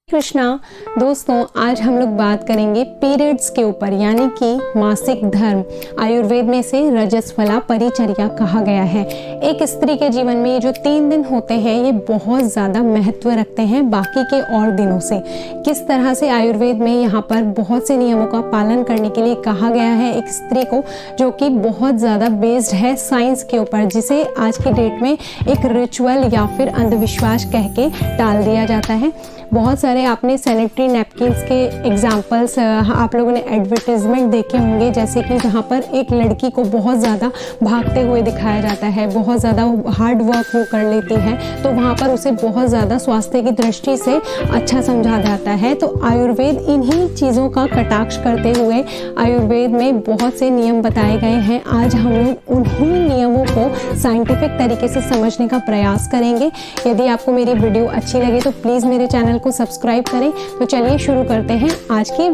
कृष्णा दोस्तों, आज हम लोग बात करेंगे पीरियड्स के ऊपर, यानी कि मासिक धर्म। आयुर्वेद में से रजस्वला परिचर्या कहा गया है। एक स्त्री के जीवन में ये जो 3 दिन होते हैं ये बहुत ज़्यादा महत्व रखते हैं बाकी के और दिनों से। किस तरह से आयुर्वेद में यहाँ पर बहुत से नियमों का पालन करने के लिए कहा गया है एक स्त्री को, जो कि बहुत ज़्यादा बेस्ड है साइंस के ऊपर, जिसे आज की डेट में एक रिचुअल या फिर अंधविश्वास कह के टाल दिया जाता है। बहुत सारे आपने सैनिटरी नैपकिन्स के एग्जाम्पल्स आप लोगों ने एडवर्टीजमेंट देखे होंगे, जैसे कि जहाँ पर एक लड़की को बहुत ज़्यादा भागते हुए दिखाया जाता है, बहुत ज़्यादा हार्ड वर्क वो कर लेती है, तो वहाँ पर उसे बहुत ज़्यादा स्वास्थ्य की दृष्टि से अच्छा समझा जाता है। तो आयुर्वेद इन्हीं चीज़ों का कटाक्ष करते हुए आयुर्वेद में बहुत से नियम बताए गए हैं। आज हम लोग उन्हीं नियमों को साइंटिफिक तरीके से समझने का प्रयास करेंगे। यदि आपको मेरी वीडियो अच्छी लगे तो प्लीज़ मेरे चैनल को सब्सक्राइब करें। तो चलिए शुरू करते हैं आज की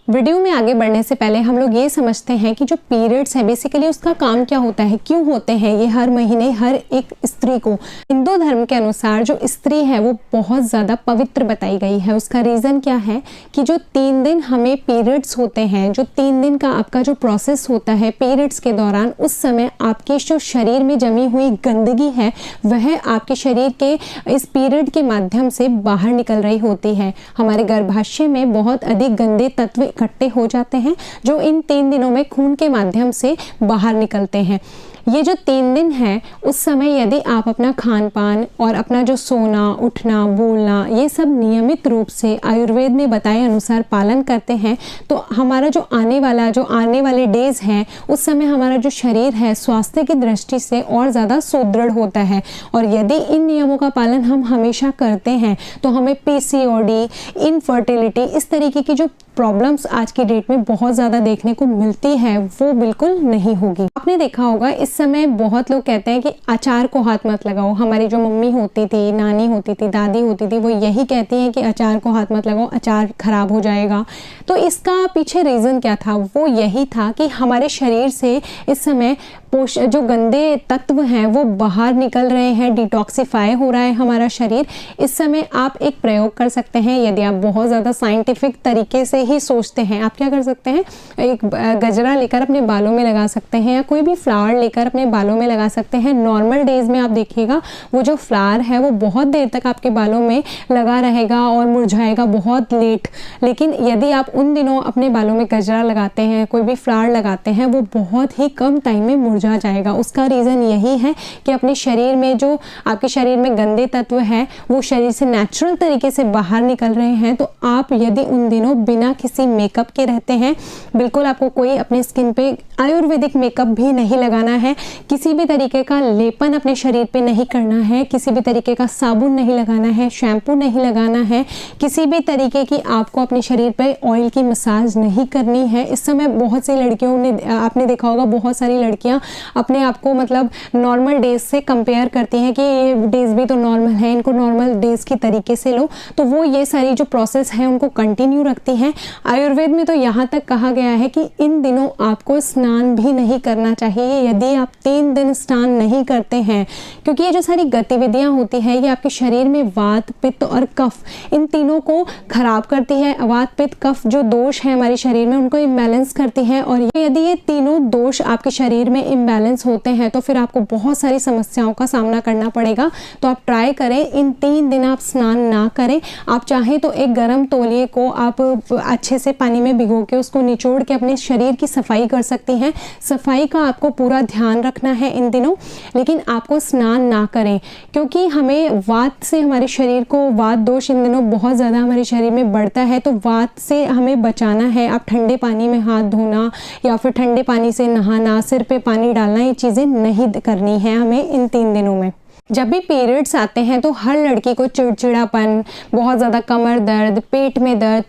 वीडियो में आगे बढ़ने से पहले हम लोग ये समझते हैं कि जो पीरियड्स है बेसिकली उसका काम क्या होता है, क्यों होते हैं ये हर महीने हर एक स्त्री को। हिंदू धर्म के अनुसार जो स्त्री है वो बहुत ज़्यादा पवित्र बताई गई है। उसका रीज़न क्या है कि जो 3 दिन हमें पीरियड्स होते हैं, जो 3 दिन का आपका जो प्रोसेस होता है पीरियड्स के दौरान, उस समय आपके जो शरीर में जमी हुई गंदगी है वह आपके शरीर के इस पीरियड के माध्यम से बाहर निकल रही होती है। हमारे गर्भाशय में बहुत अधिक गंदे तत्व इकट्ठे हो जाते हैं जो इन 3 दिनों में खून के माध्यम से बाहर निकलते हैं। ये जो 3 दिन है उस समय यदि आप अपना खान पान और अपना जो सोना उठना बोलना ये सब नियमित रूप से आयुर्वेद में बताए अनुसार पालन करते हैं तो हमारा जो आने वाले डेज हैं उस समय हमारा जो शरीर है स्वास्थ्य की दृष्टि से और ज़्यादा सुदृढ़ होता है। और यदि इन नियमों का पालन हम हमेशा करते हैं तो हमें PCOD, इनफर्टिलिटी, इस तरीके की जो प्रॉब्लम्स आज की डेट में बहुत ज़्यादा देखने को मिलती है वो बिल्कुल नहीं होगी। आपने देखा होगा इस समय बहुत लोग कहते हैं कि अचार को हाथ मत लगाओ। हमारी जो मम्मी होती थी, नानी होती थी, दादी होती थी, वो यही कहती हैं कि अचार को हाथ मत लगाओ, अचार खराब हो जाएगा। तो इसका पीछे रीज़न क्या था? वो यही था कि हमारे शरीर से इस समय जो गंदे तत्व हैं वो बाहर निकल रहे हैं, डिटॉक्सिफाई हो रहा है हमारा शरीर। इस समय आप एक प्रयोग कर सकते हैं। यदि आप बहुत ज़्यादा साइंटिफिक तरीके से ही सोचते हैं, आप क्या कर सकते हैं, एक गजरा लेकर अपने बालों में लगा सकते हैं या कोई भी फ्लावर लेकर अपने बालों में लगा सकते हैं। नॉर्मल डेज में आप देखिएगा वो जो फ्लावर है वो बहुत देर तक आपके बालों में लगा रहेगा और मुरझाएगा बहुत लेट। लेकिन यदि आप उन दिनों अपने बालों में गजरा लगाते हैं, कोई भी फ्लावर लगाते हैं, वो बहुत ही कम टाइम में मुरझा जाएगा। उसका रीज़न यही है कि अपने शरीर में जो आपके शरीर में गंदे तत्व है वो शरीर से नेचुरल तरीके से बाहर निकल रहे हैं। तो आप यदि उन दिनों बिना किसी मेकअप के रहते हैं, बिल्कुल आपको कोई अपने स्किन पे आयुर्वेदिक मेकअप भी नहीं लगाना है, किसी भी तरीके का लेपन अपने शरीर पे नहीं करना है, किसी भी तरीके का साबुन नहीं लगाना है, शैम्पू नहीं लगाना है, किसी भी तरीके की आपको अपने शरीर पे ऑयल की मसाज नहीं करनी है। इस समय बहुत सी लड़कियों ने आपने देखा होगा, बहुत सारी लड़कियां अपने आप को मतलब नॉर्मल डेज से कंपेयर करती हैं कि ये डेज भी तो नॉर्मल है, इनको नॉर्मल डेज की तरीके से लो, तो वो ये सारी जो प्रोसेस है उनको कंटिन्यू रखती हैं। आयुर्वेद में तो यहाँ तक कहा गया है कि इन दिनों आपको स्नान भी नहीं करना चाहिए यदि आप 3 दिन स्नान नहीं करते हैं, क्योंकि ये जो सारी गतिविधियाँ होती है ये आपके शरीर में वात, पित्त और कफ इन तीनों को खराब करती है। वात, पित्त, कफ जो दोष है हमारे शरीर में उनको इम्बैलेंस करती है, और यदि ये तीनों दोष आपके शरीर में इम्बैलेंस होते हैं तो फिर आपको बहुत सारी समस्याओं का सामना करना पड़ेगा। तो आप ट्राई करें इन 3 दिन आप स्नान ना करें। आप चाहें तो एक गर्म तौलिए को आप अच्छे से पानी में भिगो के उसको निचोड़ के अपने शरीर की सफाई कर सकती हैं। सफाई का आपको पूरा ध्यान रखना है इन दिनों, लेकिन आपको स्नान ना करें, क्योंकि हमें वात से हमारे शरीर को वात दोष इन दिनों बहुत ज़्यादा हमारे शरीर में बढ़ता है, तो वात से हमें बचाना है। आप ठंडे पानी में हाथ धोना या फिर ठंडे पानी से नहाना, सिर पे पानी डालना, ये चीज़ें नहीं करनी है हमें इन 3 दिनों में। जब भी पीरियड्स आते हैं तो हर लड़की को चिड़चिड़ापन, बहुत ज़्यादा कमर दर्द, पेट में दर्द,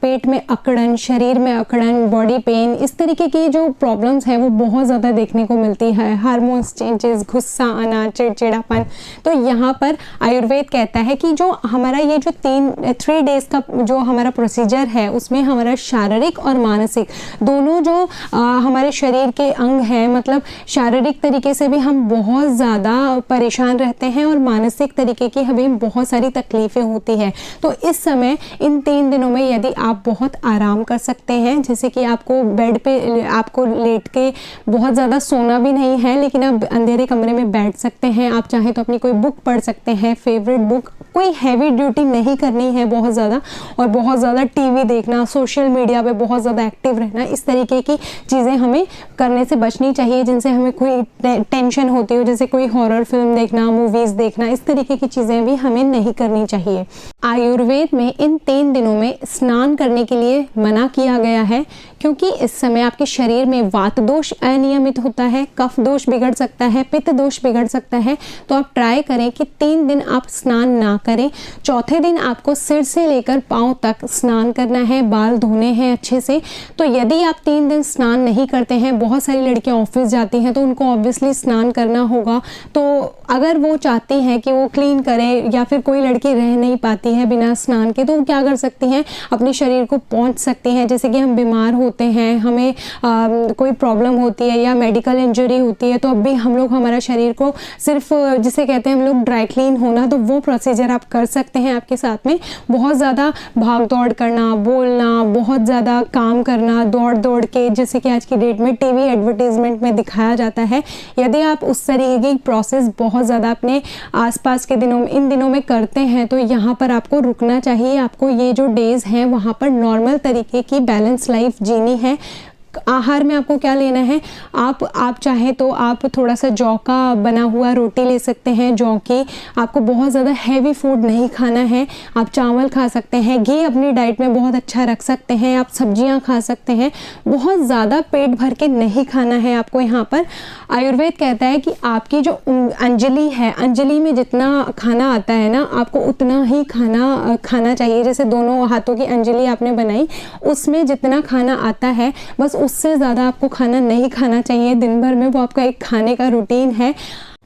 पेट में अकड़न, शरीर में अकड़न, बॉडी पेन, इस तरीके की जो प्रॉब्लम्स हैं वो बहुत ज़्यादा देखने को मिलती है। हार्मोन्स चेंजेस, गुस्सा आना, चिड़चिड़ापन। तो यहाँ पर आयुर्वेद कहता है कि जो हमारा ये जो 3 डेज़ का जो हमारा प्रोसीजर है उसमें हमारा शारीरिक और मानसिक दोनों जो हमारे शरीर के अंग हैं, मतलब शारीरिक तरीके से भी हम बहुत ज़्यादा परेशान परेशान रहते हैं और मानसिक तरीके की हमें बहुत सारी तकलीफ़ें होती है। तो इस समय इन 3 दिनों में यदि आप बहुत आराम कर सकते हैं, जैसे कि आपको बेड पे आपको लेट के बहुत ज़्यादा सोना भी नहीं है, लेकिन आप अंधेरे कमरे में बैठ सकते हैं। आप चाहें तो अपनी कोई बुक पढ़ सकते हैं, फेवरेट बुक। कोई हैवी ड्यूटी नहीं करनी है बहुत ज़्यादा, और बहुत ज़्यादा टीवी देखना, सोशल मीडिया पे बहुत ज़्यादा एक्टिव रहना, इस तरीके की चीज़ें हमें करने से बचनी चाहिए जिनसे हमें कोई टेंशन होती हो, जैसे कोई हॉरर फिल्म देखना, मूवीज़ देखना, इस तरीके की चीज़ें भी हमें नहीं करनी चाहिए। आयुर्वेद में इन 3 दिनों में स्नान करने के लिए मना किया गया है, क्योंकि इस समय आपके शरीर में वात दोष अनियमित होता है, कफ दोष बिगड़ सकता है, पित्त दोष बिगड़ सकता है। तो आप ट्राई करें कि 3 दिन आप स्नान ना करें। चौथे दिन आपको सिर से लेकर पाँव तक स्नान करना है, बाल धोने हैं अच्छे से। तो यदि आप 3 दिन स्नान नहीं करते हैं, बहुत सारी लड़कियां ऑफिस जाती हैं तो उनको ऑब्वियसली स्नान करना होगा। तो अगर वो चाहती हैं कि वो क्लीन करें, या फिर कोई लड़की रह नहीं पाती है बिना स्नान के, तो वो क्या कर सकती हैं, अपने शरीर को पहुँच सकती हैं। जैसे कि हम बीमार होते हैं, हमें कोई प्रॉब्लम होती है या मेडिकल इंजरी होती है, तो अब भी हम लोग हमारा शरीर को सिर्फ जिसे कहते हैं हम लोग ड्राई क्लीन होना, तो वो प्रोसीजर आप कर सकते हैं। आपके साथ में बहुत ज़्यादा भाग दौड़ करना, बोलना, बहुत ज़्यादा काम करना दौड़ दौड़ के, जैसे कि आज की डेट में टीवी एडवर्टीजमेंट में दिखाया जाता है, यदि आप उस तरीके की प्रोसेस बहुत ज़्यादा अपने आसपास के दिनों में, इन दिनों में करते हैं, तो यहाँ पर आपको रुकना चाहिए। आपको ये जो डेज़ हैं वहाँ पर नॉर्मल तरीके की बैलेंस लाइफ जीनी है। आहार में आपको क्या लेना है, आप चाहे तो आप थोड़ा सा जौ का बना हुआ रोटी ले सकते हैं, जौ की। आपको बहुत ज़्यादा हैवी फूड नहीं खाना है। आप चावल खा सकते हैं, घी अपनी डाइट में बहुत अच्छा रख सकते हैं, आप सब्जियां खा सकते हैं। बहुत ज़्यादा पेट भर के नहीं खाना है आपको। यहाँ पर आयुर्वेद कहता है कि आपकी जो अंजलि है, अंजलि में जितना खाना आता है ना, आपको उतना ही खाना चाहिए। जैसे दोनों हाथों की अंजलि आपने बनाई, उसमें जितना खाना आता है बस उससे ज़्यादा आपको खाना नहीं खाना चाहिए दिन भर में। वो आपका एक खाने का रूटीन है।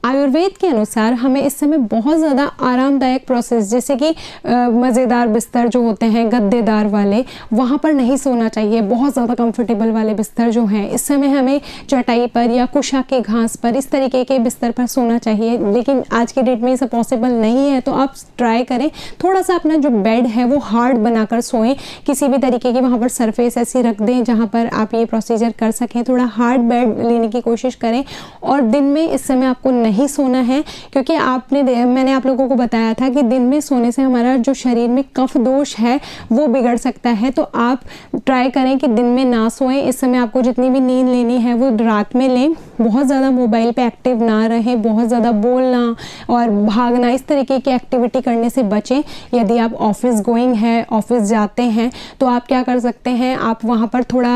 आयुर्वेद के अनुसार हमें इस समय बहुत ज़्यादा आरामदायक प्रोसेस, जैसे कि मज़ेदार बिस्तर जो होते हैं गद्देदार वाले, वहाँ पर नहीं सोना चाहिए। बहुत ज़्यादा कंफर्टेबल वाले बिस्तर जो हैं, इस समय हमें चटाई पर या कुशा के घास पर, इस तरीके के बिस्तर पर सोना चाहिए। लेकिन आज के डेट में ये पॉसिबल नहीं है, तो आप ट्राई करें थोड़ा सा अपना जो बेड है वो हार्ड बनाकर सोएं। किसी भी तरीके की वहाँ पर सरफेस ऐसी रख दें जहाँ पर आप ये प्रोसीजर कर सकें। थोड़ा हार्ड बेड लेने की कोशिश करें। और दिन में इस समय आपको नहीं सोना है, क्योंकि मैंने आप लोगों को बताया था कि दिन में सोने से हमारा जो शरीर में कफ दोष है वो बिगड़ सकता है। तो आप ट्राई करें कि दिन में ना सोएं। इस समय आपको जितनी भी नींद लेनी है वो रात में लें। बहुत ज़्यादा मोबाइल पे एक्टिव ना रहें, बहुत ज़्यादा बोलना और भागना, इस तरीके की एक्टिविटी करने से बचें। यदि आप ऑफिस गोइंग है, ऑफिस जाते हैं, तो आप क्या कर सकते हैं, आप वहाँ पर थोड़ा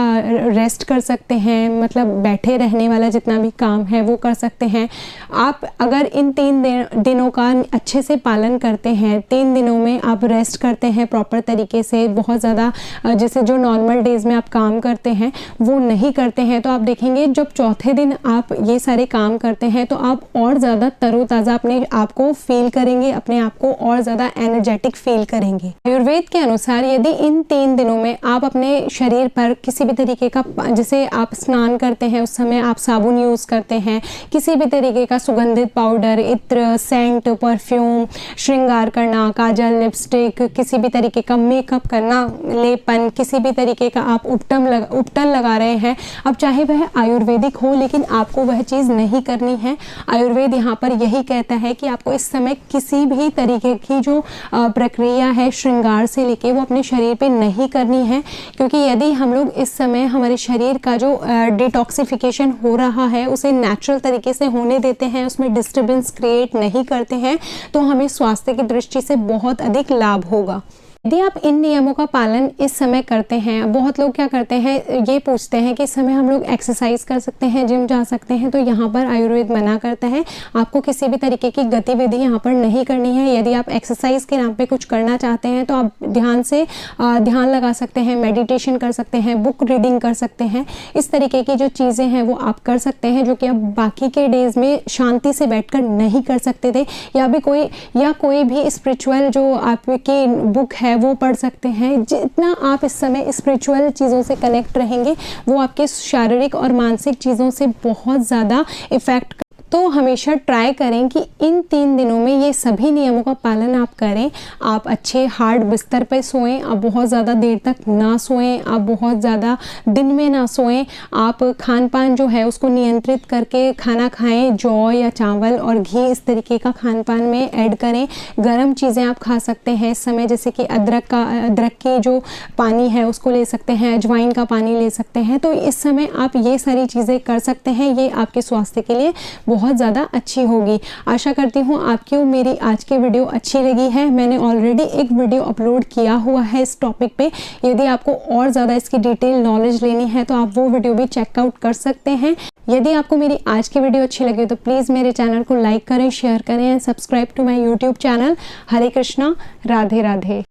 रेस्ट कर सकते हैं, मतलब बैठे रहने वाला जितना भी काम है वो कर सकते हैं। आप अगर इन 3 दिनों का अच्छे से पालन करते हैं, 3 दिनों में आप रेस्ट करते हैं प्रॉपर तरीके से, बहुत ज़्यादा जैसे जो नॉर्मल डेज़ में आप काम करते हैं वो नहीं करते हैं, तो आप देखेंगे जब चौथे दिन आप ये सारे काम करते हैं तो आप और ज़्यादा तरोताज़ा अपने आप को फील करेंगे, अपने आप को और ज़्यादा एनर्जेटिक फील करेंगे। आयुर्वेद के अनुसार यदि इन 3 दिनों में आप अपने शरीर पर किसी भी तरीके का, जैसे आप स्नान करते हैं उस समय आप साबुन यूज़ करते हैं, किसी भी तरीके का सुगंधित पाउडर, इत्र, सेंट, परफ्यूम, श्रृंगार करना, काजल, लिपस्टिक, किसी भी तरीके का मेकअप करना, लेपन, किसी भी तरीके का आप उपटन लगा रहे हैं, अब चाहे वह आयुर्वेदिक हो, लेकिन आपको वह चीज़ नहीं करनी है। आयुर्वेद यहाँ पर यही कहता है कि आपको इस समय किसी भी तरीके की जो प्रक्रिया है श्रृंगार से लेके वो अपने शरीर पे नहीं करनी है, क्योंकि यदि हम लोग इस समय हमारे शरीर का जो डिटॉक्सिफिकेशन हो रहा है उसे नेचुरल तरीके से होने देते हैं, उसमें डिस्टर्बेंस क्रिएट नहीं करते हैं, तो हमें स्वास्थ्य की दृष्टि से बहुत अधिक लाभ होगा। यदि आप इन नियमों का पालन इस समय करते हैं, बहुत लोग क्या करते हैं, ये पूछते हैं कि इस समय हम लोग एक्सरसाइज कर सकते हैं, जिम जा सकते हैं, तो यहाँ पर आयुर्वेद मना करता है, आपको किसी भी तरीके की गतिविधि यहाँ पर नहीं करनी है। यदि आप एक्सरसाइज के नाम पे कुछ करना चाहते हैं तो आप ध्यान लगा सकते हैं, मेडिटेशन कर सकते हैं, बुक रीडिंग कर सकते हैं, इस तरीके की जो चीज़ें हैं वो आप कर सकते हैं, जो कि आप बाकी के डेज़ में शांति से बैठकर नहीं कर सकते थे। या कोई भी स्पिरिचुअल जो आपकी बुक है वो पढ़ सकते हैं। जितना आप इस समय स्पिरिचुअल चीज़ों से कनेक्ट रहेंगे वो आपके शारीरिक और मानसिक चीज़ों से बहुत ज़्यादा इफ़ेक्ट तो हमेशा ट्राई करें कि इन 3 दिनों में ये सभी नियमों का पालन आप करें। आप अच्छे हार्ड बिस्तर पे सोएं, आप बहुत ज़्यादा देर तक ना सोएं, आप बहुत ज़्यादा दिन में ना सोएं। आप खान पान जो है उसको नियंत्रित करके खाना खाएं, जौ या चावल और घी इस तरीके का खान पान में ऐड करें। गर्म चीज़ें आप खा सकते हैं इस समय, जैसे कि अदरक की जो पानी है उसको ले सकते हैं, अजवाइन का पानी ले सकते हैं। तो इस समय आप ये सारी चीज़ें कर सकते हैं, ये आपके स्वास्थ्य के लिए बहुत ज़्यादा अच्छी होगी। आशा करती हूँ आपको मेरी आज की वीडियो अच्छी लगी है। मैंने ऑलरेडी एक वीडियो अपलोड किया हुआ है इस टॉपिक पे। यदि आपको और ज़्यादा इसकी डिटेल नॉलेज लेनी है तो आप वो वीडियो भी चेकआउट कर सकते हैं। यदि आपको मेरी आज की वीडियो अच्छी लगे तो प्लीज़ मेरे चैनल को लाइक करें, शेयर करें and subscribe to my YouTube channel. Hare Krishna, Radhe Radhe.